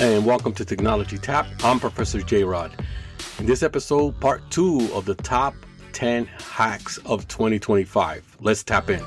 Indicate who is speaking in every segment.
Speaker 1: And welcome to Technology Tap. I'm Professor J. Rod. In this episode, part 2 of the top 10 hacks of 2025. Let's tap in.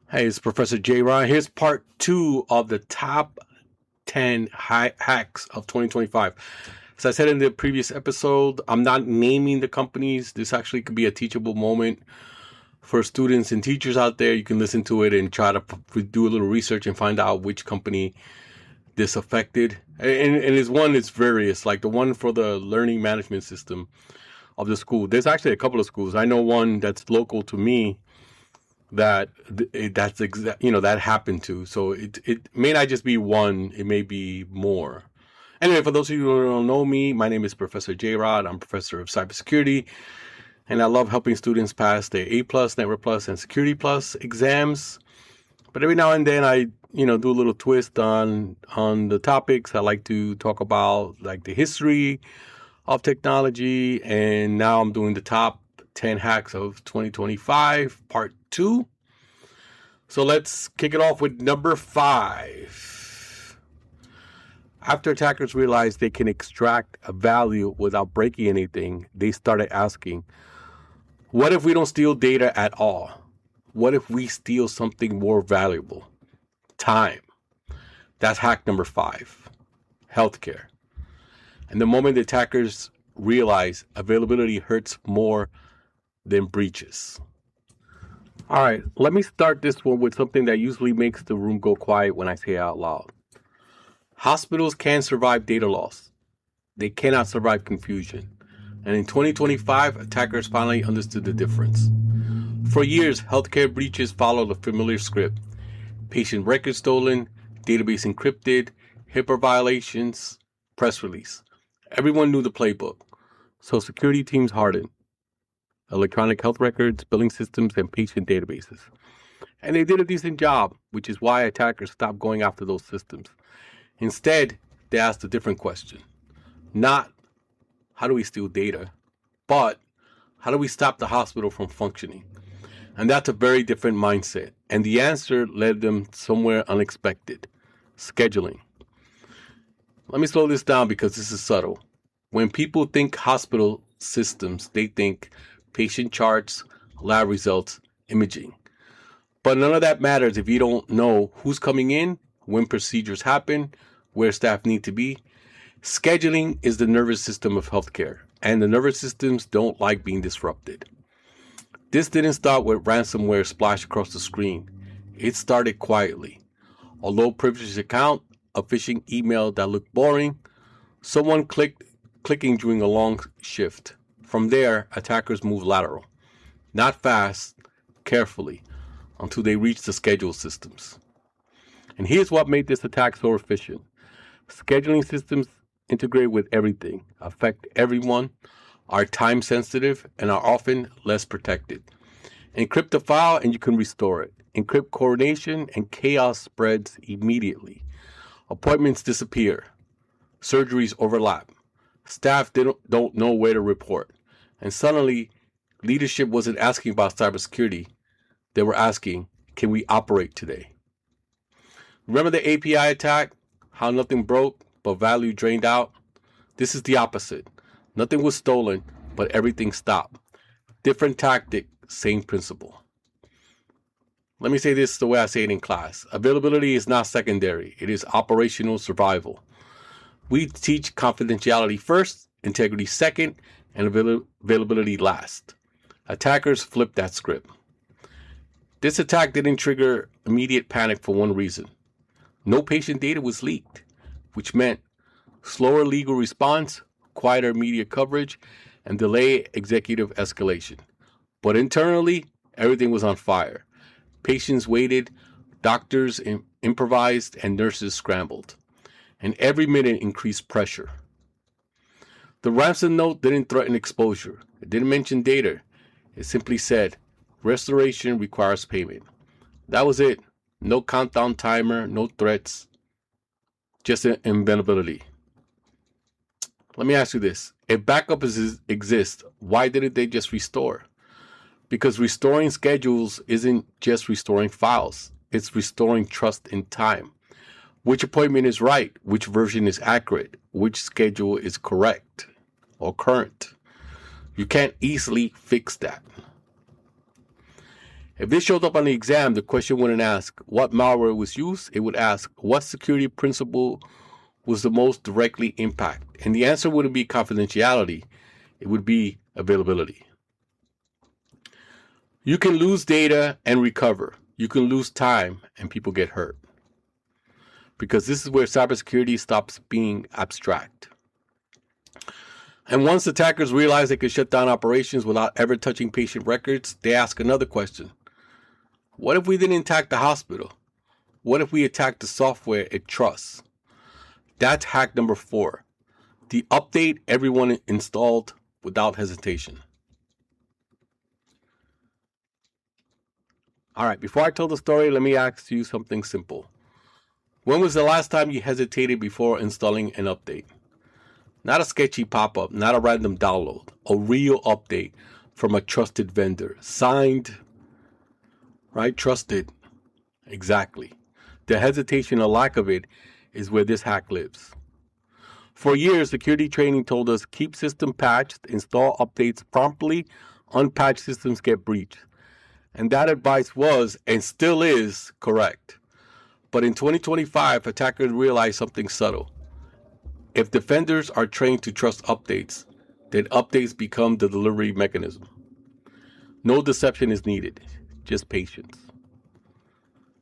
Speaker 1: Hey, it's Professor J. Rod. Here's part 2 of the top 10 hacks of 2025. As I said in the previous episode, I'm not naming the companies. This actually could be a teachable moment for students and teachers out there. You can listen to it and try to do a little research and find out which company this affected. And it's various, like the one for the learning management system of the school. There's actually a couple of schools. I know one that's local to me that happened to. So it may not just be one, it may be more. Anyway, for those of you who don't know me, my name is Professor J. Rod. I'm professor of cybersecurity, and I love helping students pass their A+, Network Plus, and Security Plus exams. But every now and then I, do a little twist on the topics. I like to talk about like the history of technology, and now I'm doing the top 10 hacks of 2025, part 2. So let's kick it off with number 5. After attackers realized they can extract a value without breaking anything, they started asking, what if we don't steal data at all? What if we steal something more valuable? Time. That's hack number 5. Healthcare. And the moment the attackers realize availability hurts more than breaches. All right, let me start this one with something that usually makes the room go quiet when I say it out loud. Hospitals can survive data loss. They cannot survive confusion. And in 2025, attackers finally understood the difference. For years, healthcare breaches followed a familiar script. Patient records stolen, database encrypted, HIPAA violations, press release. Everyone knew the playbook. So security teams hardened. Electronic health records, billing systems, and patient databases. And they did a decent job, which is why attackers stopped going after those systems. Instead, they asked a different question. Not, how do we steal data? But, how do we stop the hospital from functioning? And that's a very different mindset. And the answer led them somewhere unexpected. Scheduling. Let me slow this down because this is subtle. When people think hospital systems, they think patient charts, lab results, imaging. But none of that matters if you don't know who's coming in, when procedures happen, where staff need to be. Scheduling is the nervous system of healthcare, and the nervous systems don't like being disrupted. This didn't start with ransomware splashed across the screen. It started quietly. A low privileged account, a phishing email that looked boring, someone clicking during a long shift. From there, attackers move lateral. Not fast, carefully, until they reach the schedule systems. And here's what made this attack so efficient. Scheduling systems integrate with everything, affect everyone, are time sensitive, and are often less protected. Encrypt a file and you can restore it. Encrypt coordination and chaos spreads immediately. Appointments disappear. Surgeries overlap. Staff don't know where to report. And suddenly, leadership wasn't asking about cybersecurity. They were asking, can we operate today? Remember the API attack? How nothing broke, but value drained out? This is the opposite. Nothing was stolen, but everything stopped. Different tactic, same principle. Let me say this the way I say it in class. Availability is not secondary. It is operational survival. We teach confidentiality first, integrity second, and availability last. Attackers flipped that script. This attack didn't trigger immediate panic for one reason. No patient data was leaked, which meant slower legal response, quieter media coverage, and delayed executive escalation. But internally, everything was on fire. Patients waited, doctors improvised, and nurses scrambled. And every minute increased pressure. The ransom note didn't threaten exposure. It didn't mention data. It simply said, restoration requires payment. That was it. No countdown timer, no threats, just an inevitability. Let me ask you this. If backup exists, why didn't they just restore? Because restoring schedules isn't just restoring files. It's restoring trust in time. Which appointment is right? Which version is accurate? Which schedule is correct or current? You can't easily fix that. If this showed up on the exam, the question wouldn't ask what malware was used. It would ask what security principle was the most directly impacted. And the answer wouldn't be confidentiality. It would be availability. You can lose data and recover. You can lose time and people get hurt. Because this is where cybersecurity stops being abstract. And once attackers realize they could shut down operations without ever touching patient records, they ask another question. What if we didn't attack the hospital? What if we attacked the software it trusts? That's hack number 4. The update everyone installed without hesitation. All right, before I tell the story, let me ask you something simple. When was the last time you hesitated before installing an update? Not a sketchy pop-up, not a random download, a real update from a trusted vendor. Signed, right? Trusted. Exactly. The hesitation or lack of it is where this hack lives. For years, security training told us keep system patched, install updates promptly, unpatched systems get breached. And that advice was, and still is, correct. But in 2025, attackers realized something subtle. If defenders are trained to trust updates, then updates become the delivery mechanism. No deception is needed, just patience.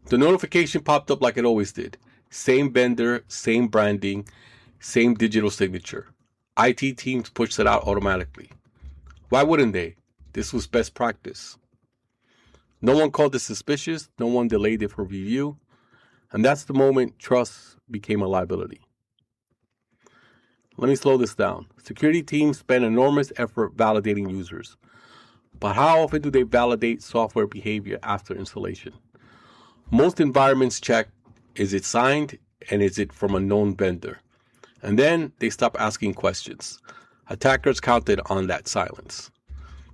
Speaker 1: The notification popped up like it always did. Same vendor, same branding, same digital signature. IT teams pushed it out automatically. Why wouldn't they? This was best practice. No one called it suspicious, no one delayed it for review, and that's the moment trust became a liability. Let me slow this down. Security teams spend enormous effort validating users. But how often do they validate software behavior after installation? Most environments check, is it signed and is it from a known vendor? And then they stop asking questions. Attackers counted on that silence.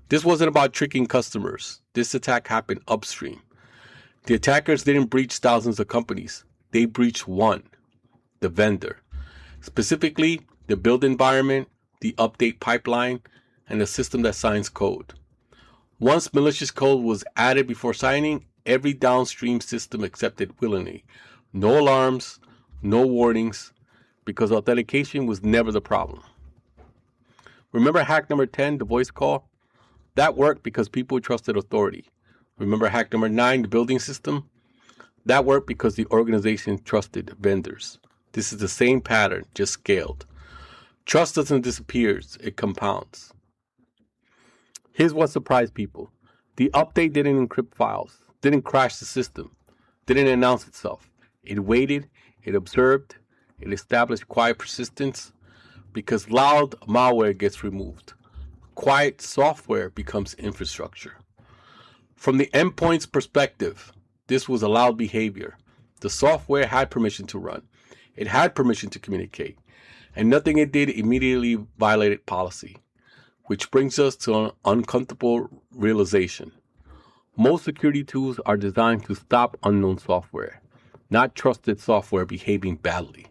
Speaker 1: This wasn't about tricking customers. This attack happened upstream. The attackers didn't breach thousands of companies. They breached one, the vendor. Specifically, the build environment, the update pipeline, and the system that signs code. Once malicious code was added before signing, every downstream system accepted willingly. No alarms, no warnings, because authentication was never the problem. Remember hack number 10, the voice call? That worked because people trusted authority. Remember hack number 9, the building system? That worked because the organization trusted vendors. This is the same pattern, just scaled. Trust doesn't disappear, it compounds. Here's what surprised people. The update didn't encrypt files, didn't crash the system, didn't announce itself. It waited, it observed, it established quiet persistence, because loud malware gets removed. Quiet software becomes infrastructure. From the endpoint's perspective, this was allowed behavior. The software had permission to run. It had permission to communicate. And nothing it did immediately violated policy. Which brings us to an uncomfortable realization. Most security tools are designed to stop unknown software, not trusted software behaving badly.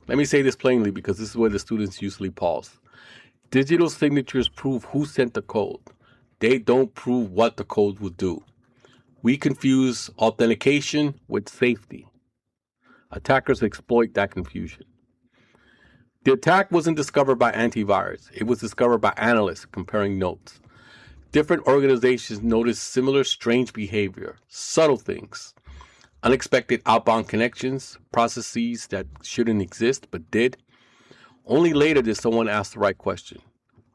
Speaker 1: Let me say this plainly because this is where the students usually pause. Digital signatures prove who sent the code. They don't prove what the code will do. We confuse authentication with safety. Attackers exploit that confusion. The attack wasn't discovered by antivirus. It was discovered by analysts comparing notes. Different organizations noticed similar strange behavior, subtle things, unexpected outbound connections, processes that shouldn't exist but did. Only later did someone ask the right question.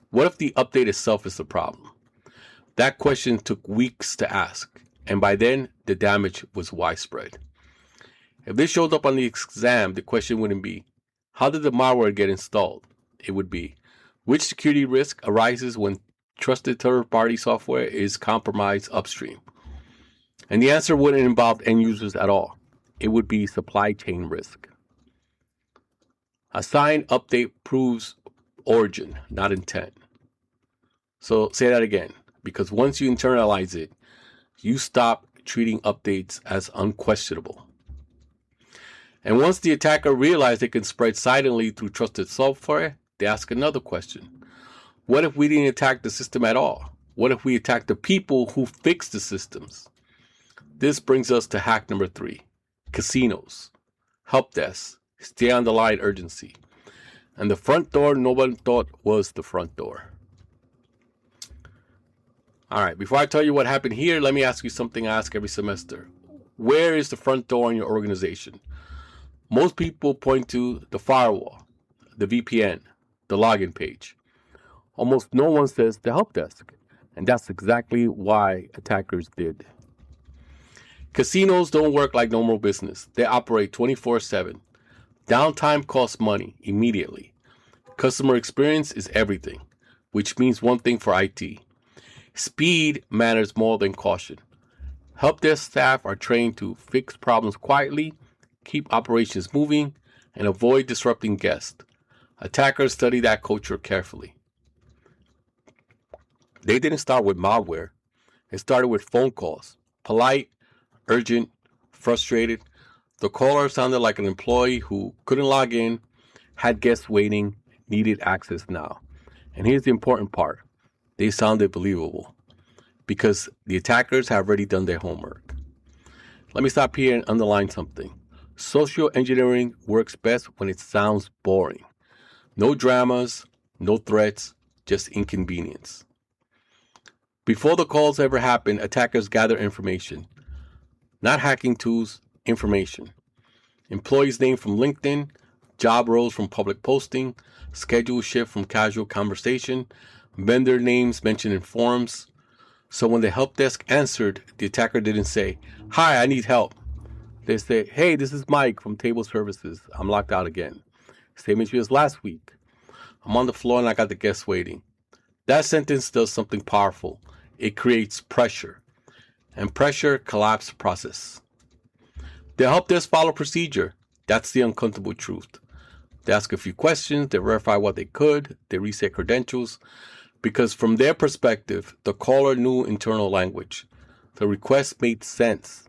Speaker 1: What if the update itself is the problem? That question took weeks to ask, and by then, the damage was widespread. If this showed up on the exam, the question wouldn't be, how did the malware get installed? It would be, which security risk arises when trusted third-party software is compromised upstream? And the answer wouldn't involve end users at all. It would be supply chain risk. A signed update proves origin, not intent. So say that again, because once you internalize it, you stop treating updates as unquestionable. And once the attacker realized it can spread silently through trusted software, they ask another question. What if we didn't attack the system at all? What if we attacked the people who fix the systems? This brings us to hack number 3, casinos, help desk, stay on the line urgency, and the front door no one thought was the front door. All right, before I tell you what happened here, let me ask you something I ask every semester. Where is the front door in your organization? Most people point to the firewall, the VPN, the login page. Almost no one says the help desk, and that's exactly why attackers did. Casinos don't work like normal business. They operate 24/7. Downtime costs money immediately. Customer experience is everything, which means one thing for IT. Speed matters more than caution. Help desk staff are trained to fix problems quietly, keep operations moving, and avoid disrupting guests. Attackers study that culture carefully. They didn't start with malware. It started with phone calls. Polite, urgent, frustrated. The caller sounded like an employee who couldn't log in, had guests waiting, needed access now. And here's the important part. They sounded believable because the attackers have already done their homework. Let me stop here and underline something. Social engineering works best when it sounds boring. No dramas, no threats, just inconvenience. Before the calls ever happen, attackers gather information. Not hacking tools, information. Employees' name from LinkedIn, job roles from public posting, schedule shift from casual conversation, vendor names mentioned in forums. So when the help desk answered, the attacker didn't say, "Hi, I need help." They say, "Hey, this is Mike from Table Services. I'm locked out again. Same issue as last week. I'm on the floor and I got the guests waiting." That sentence does something powerful. It creates pressure. And pressure collapses process. The help desk follow procedure. That's the uncomfortable truth. They ask a few questions, they verify what they could, they reset credentials, because from their perspective, the caller knew internal language. The request made sense,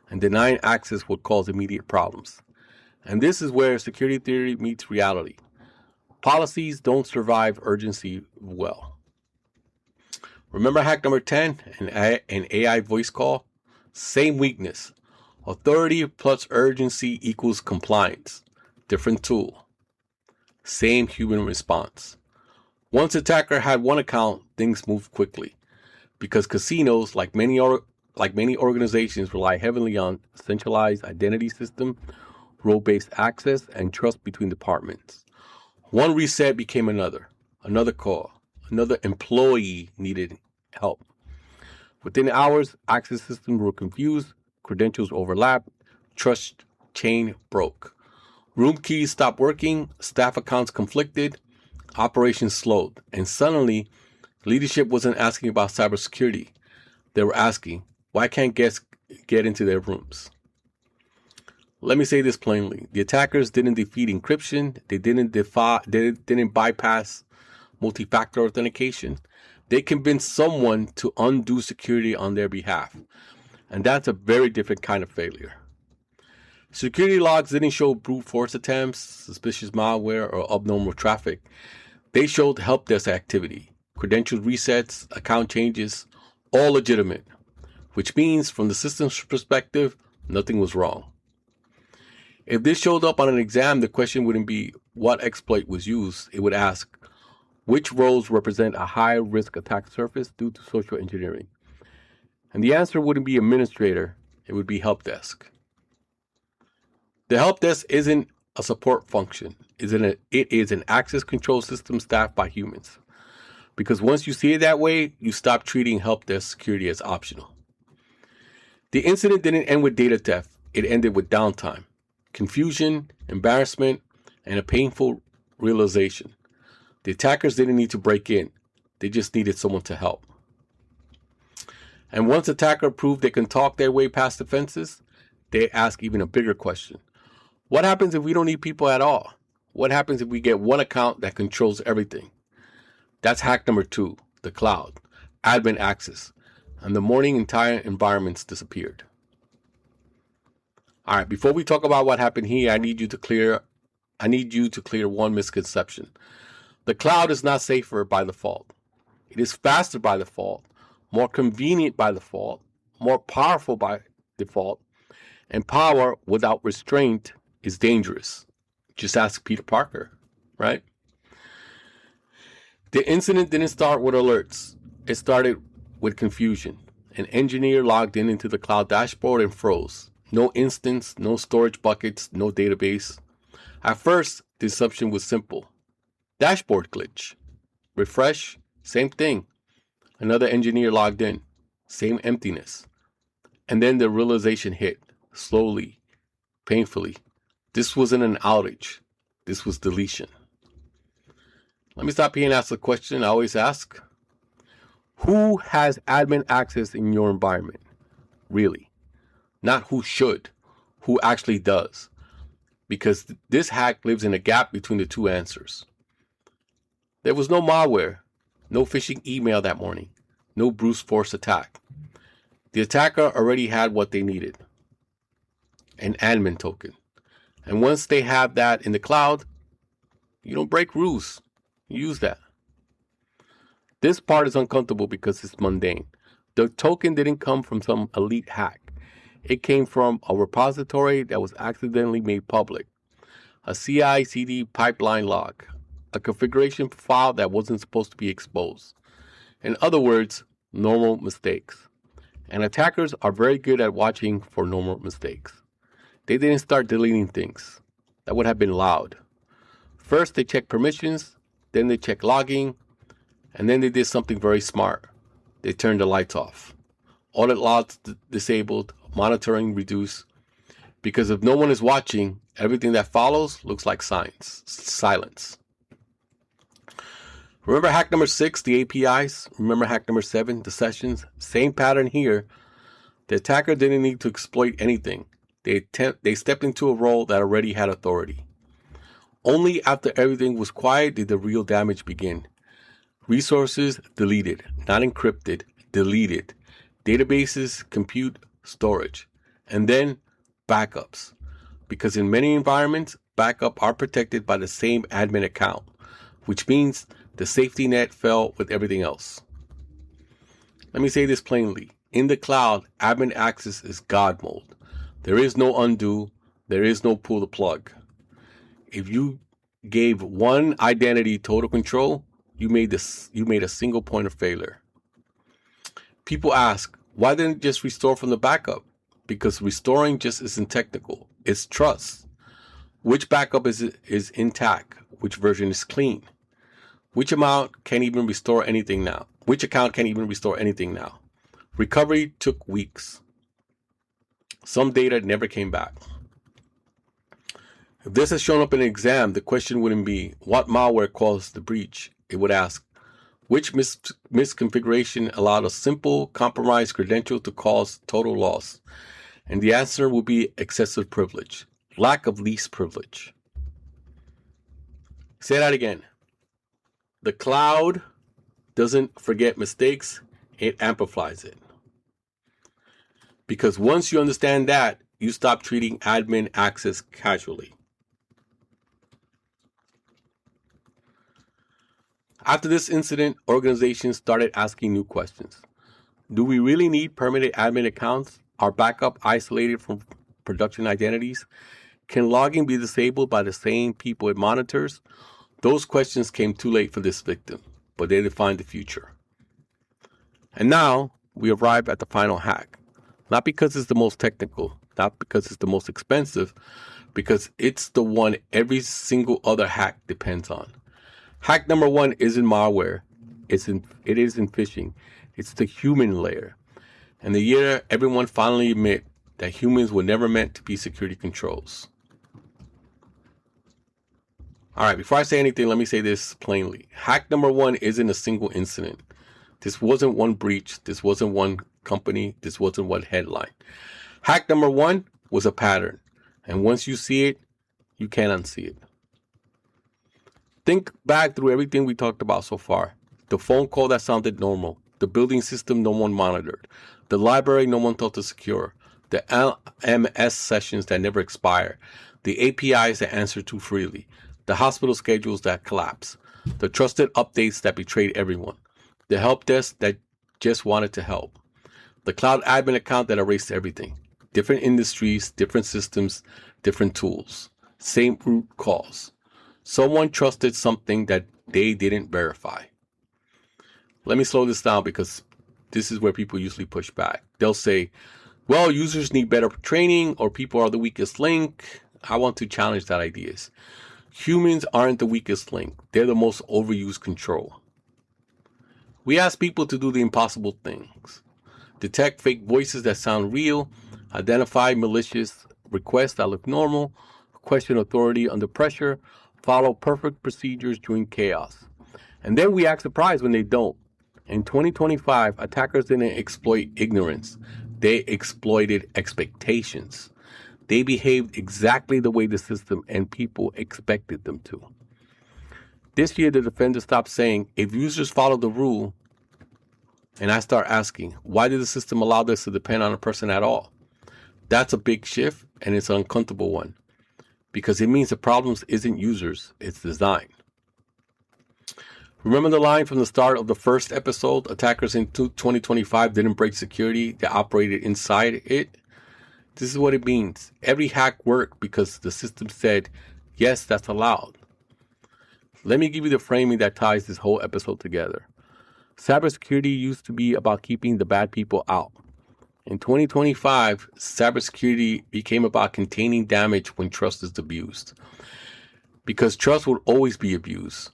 Speaker 1: and denying access would cause immediate problems. And this is where security theory meets reality. Policies don't survive urgency well. Remember hack number 10, an AI voice call? Same weakness. Authority plus urgency equals compliance. Different tool. Same human response. Once attacker had one account, things moved quickly. Because casinos, like many organizations, rely heavily on centralized identity system, role-based access, and trust between departments. One reset became another call. Another employee needed help. Within hours, access systems were confused, credentials overlapped, trust chain broke. Room keys stopped working, staff accounts conflicted, operations slowed, and suddenly, leadership wasn't asking about cybersecurity. They were asking, why can't guests get into their rooms? Let me say this plainly. The attackers didn't defeat encryption. They didn't bypass multi-factor authentication. They convinced someone to undo security on their behalf. And that's a very different kind of failure. Security logs didn't show brute force attempts, suspicious malware, or abnormal traffic. They showed help desk activity, credential resets, account changes, all legitimate, which means from the system's perspective, nothing was wrong. If this showed up on an exam, the question wouldn't be what exploit was used. It would ask, which roles represent a high-risk attack surface due to social engineering? And the answer wouldn't be administrator. It would be help desk. The help desk isn't a support function. It is an access control system staffed by humans. Because once you see it that way, you stop treating help desk security as optional. The incident didn't end with data theft. It ended with downtime, confusion, embarrassment, and a painful realization. The attackers didn't need to break in. They just needed someone to help. And once attacker proved they can talk their way past defenses, they ask even a bigger question. What happens if we don't need people at all? What happens if we get one account that controls everything? That's hack number 2, the cloud, admin access. And the morning entire environments disappeared. All right, before we talk about what happened here, I need you to clear one misconception. The cloud is not safer by default. It is faster by default, more convenient by default, more powerful by default, and power without restraint is dangerous. Just ask Peter Parker, right? The incident didn't start with alerts. It started with confusion. An engineer logged into the cloud dashboard and froze. No instance, no storage buckets, no database. At first, the assumption was simple. Dashboard glitch. Refresh, same thing. Another engineer logged in. Same emptiness. And then the realization hit, slowly, painfully. This wasn't an outage. This was deletion. Let me stop here and ask the question I always ask. Who has admin access in your environment? Really? Not who should, who actually does. Because this hack lives in a gap between the two answers. There was no malware, no phishing email that morning, no brute force attack. The attacker already had what they needed, an admin token. And once they have that in the cloud, you don't break rules, you use that. This part is uncomfortable because it's mundane. The token didn't come from some elite hack. It came from a repository that was accidentally made public, a CI/CD pipeline log, a configuration file that wasn't supposed to be exposed. In other words, normal mistakes. And attackers are very good at watching for normal mistakes. They didn't start deleting things. That would have been loud. First, they checked permissions, then they checked logging, and then they did something very smart. They turned the lights off. Audit logs disabled, monitoring reduced. Because if no one is watching, everything that follows looks like silence. Remember hack number 6, the APIs? Remember hack number 7, the sessions? Same pattern here. The attacker didn't need to exploit anything. They stepped into a role that already had authority. Only after everything was quiet did the real damage begin. Resources deleted, not encrypted, deleted. Databases, compute, storage. And then backups. Because in many environments, backups are protected by the same admin account, which means the safety net fell with everything else. Let me say this plainly. In the cloud, admin access is God mode. There is no undo. There is no pull the plug. If you gave one identity total control, you made a single point of failure. People ask, why didn't it just restore from the backup? Because restoring just isn't technical. It's trust. Which backup is intact? Which version is clean? Which account can't even restore anything now? Recovery took weeks. Some data never came back. If this has shown up in an exam, the question wouldn't be, what malware caused the breach? It would ask, which misconfiguration allowed a simple compromised credential to cause total loss? And the answer will be excessive privilege, lack of least privilege. Say that again. The cloud doesn't forget mistakes, it amplifies it. Because once you understand that, you stop treating admin access casually. After this incident, organizations started asking new questions. Do we really need permanent admin accounts? Are backup isolated from production identities? Can logging be disabled by the same people it monitors? Those questions came too late for this victim, but they defined the future. And now we arrive at the final hack. Not because it's the most technical, not because it's the most expensive, because it's the one every single other hack depends on. Hack number 1 isn't malware. It isn't phishing. It's the human layer. And the year everyone finally admit that humans were never meant to be security controls. All right, before I say anything, let me say this plainly. Hack number 1 isn't a single incident. This wasn't one breach. This wasn't one company. This wasn't one headline. Hack number 1 was a pattern. And once you see it, you can't unsee it. Think back through everything we talked about so far. The phone call that sounded normal. The building system no one monitored. The library no one thought to secure. The LMS sessions that never expire. The APIs that answer too freely. The hospital schedules that collapse. The trusted updates that betrayed everyone. The help desk that just wanted to help. The cloud admin account that erased everything. Different industries, different systems, different tools. Same root cause. Someone trusted something that they didn't verify. Let me slow this down because this is where people usually push back. They'll say, well, users need better training or people are the weakest link. I want to challenge that ideas. Humans aren't the weakest link. They're the most overused control. We ask people to do the impossible things. Detect fake voices that sound real, identify malicious requests that look normal, question authority under pressure, follow perfect procedures during chaos. And then we act surprised when they don't. In 2025, attackers didn't exploit ignorance. They exploited expectations. They behaved exactly the way the system and people expected them to. This year, the defender stopped saying, if users follow the rule, and I start asking, why did the system allow this to depend on a person at all? That's a big shift, and it's an uncomfortable one, because it means the problem isn't users, it's design. Remember the line from the start of the first episode, attackers in 2025 didn't break security, they operated inside it? This is what it means. Every hack worked because the system said, yes, that's allowed. Let me give you the framing that ties this whole episode together. Cybersecurity used to be about keeping the bad people out. In 2025, cybersecurity became about containing damage when trust is abused. Because trust will always be abused.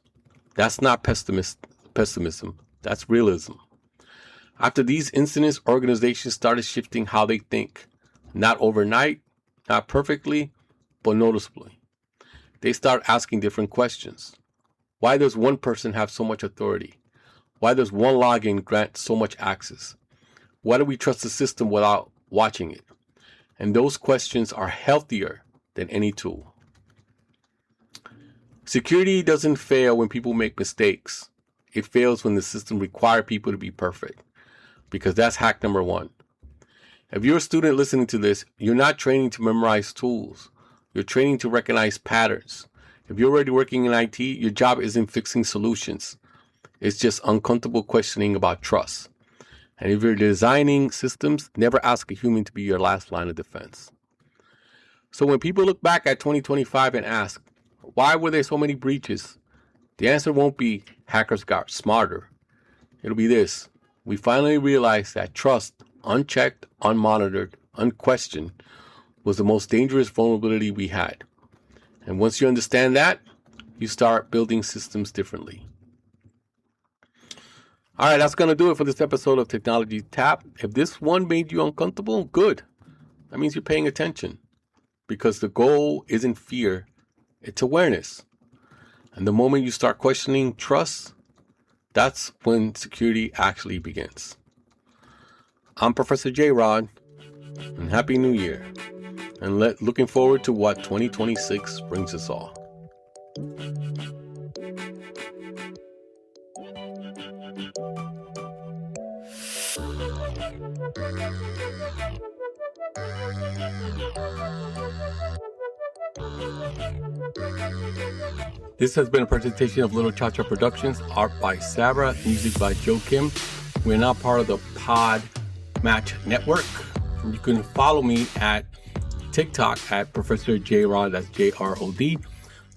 Speaker 1: That's not pessimism. That's realism. After these incidents, organizations started shifting how they think. Not overnight, not perfectly, but noticeably. They start asking different questions. Why does one person have so much authority? Why does one login grant so much access? Why do we trust the system without watching it? And those questions are healthier than any tool. Security doesn't fail when people make mistakes. It fails when the system requires people to be perfect. Because that's hack number 1. If you're a student listening to this, you're not training to memorize tools. You're training to recognize patterns. If you're already working in IT, your job isn't fixing solutions. It's just uncomfortable questioning about trust. And if you're designing systems, never ask a human to be your last line of defense. So when people look back at 2025 and ask, why were there so many breaches? The answer won't be hackers got smarter. It'll be this. We finally realized that trust, unchecked, unmonitored, unquestioned, was the most dangerous vulnerability we had. And once you understand that, you start building systems differently. All right, that's going to do it for this episode of Technology Tap. If this one made you uncomfortable, good. That means you're paying attention. Because the goal isn't fear, it's awareness. And the moment you start questioning trust, that's when security actually begins. I'm Professor J. Rod, and Happy New Year. And looking forward to what 2026 brings us all. This has been a presentation of Little Cha Cha Productions, art by Sarah, music by Joe Kim. We're now part of the Pod Match Network. You can follow me at TikTok at Professor JRod, that's JROD,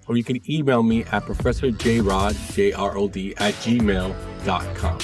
Speaker 1: or you can email me at ProfessorJRod, JROD, at gmail.com.